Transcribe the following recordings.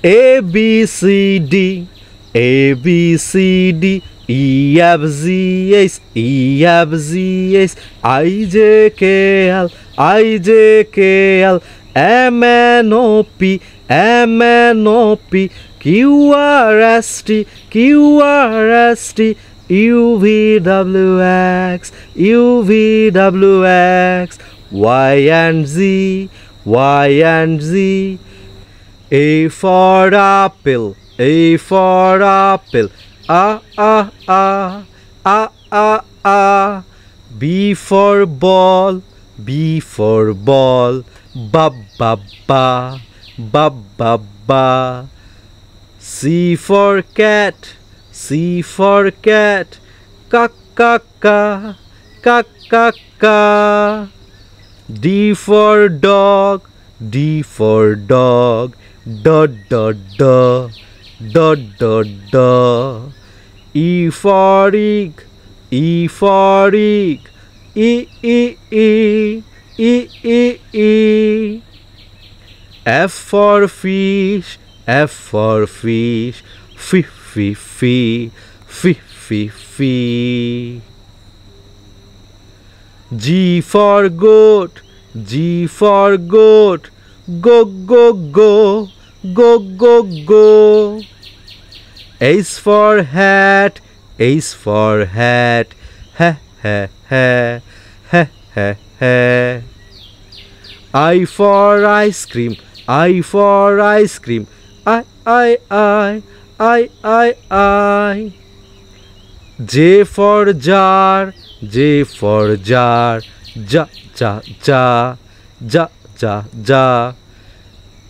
A B C D, A B C D, E F G H, E F G H, I J K L, I J K L, M N O P, M N O P, Q R S T, Q R S T, U V W X, U V W X, Y and Z, Y and Z. A for apple, A for apple, A, A, A, A, A, A. B for ball, B for ball, Ba, ba, ba, Ba, ba, ba. C for cat, C for cat, Ka, ka, ka, Ka, ka, ka. D for dog, D for dog, Da, da, da, da, da, da. E for egg, E for egg, E, E, E, E, E, E. F for fish, F for fish, F, F, F, F, F, F. G for goat, G for goat, Go, go, go, go, go, go. H for hat, H for hat, ha, ha, ha, ha, ha, ha. I for ice cream, I for ice cream, I, I. J for jar, J for jar, ja, ja, ja, ja, ja, ja.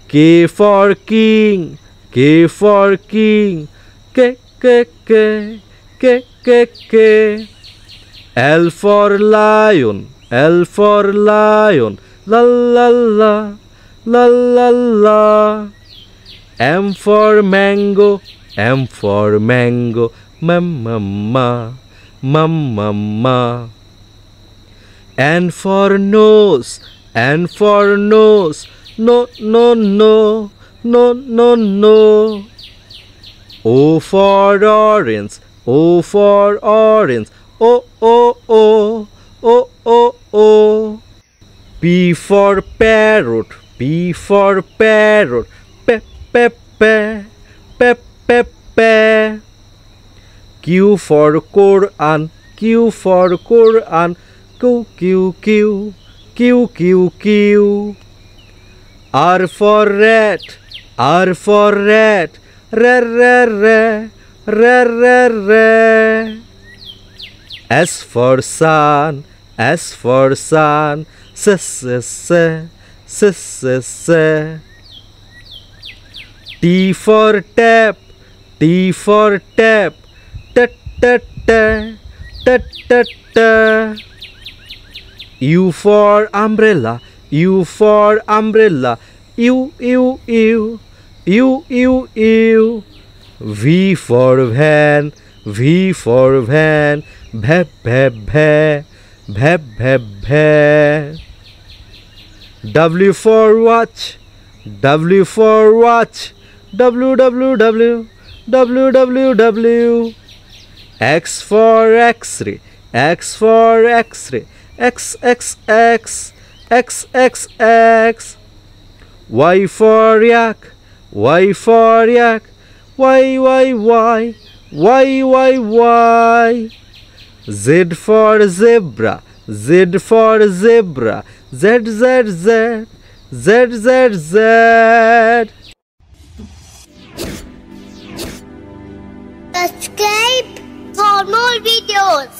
K for king, K for king, K, K, K, K, K, K. L for lion, L for lion, la, la, la, la, la, la. M for mango, M for mango, ma, ma, ma, ma, ma, ma. N for nose, N for nose, no, no, no, no, no, no. O for orange, O for orange, O, O, O, O, O, O. P for parrot, P for parrot, pe, pe, pe, pe, pe, pe. Q for Quran, Q for Quran, Q, Q, Q, Q, Q, Q. R for rat, R for rat, re, re, re, re, re, re. S for sun, S for sun, s, s, s, s, s, s. T for tap, T for tap, t, t, t, t, t, t. U for umbrella, U for umbrella, U, U, U, U, U, U. V for van, V for van, bhe, bhe, bhe, bhe, bhe, bhe. W for watch, W for watch, W, W, W, W, W, W. X for X-ray, X for X-ray, X, X, X, X, X, X. Y for yak, Y for yak, Y, Y, Y, Y, Y, Y. Z for zebra, Z for zebra, Z, Z, Z, Z, Z, Z. Subscribe for more videos.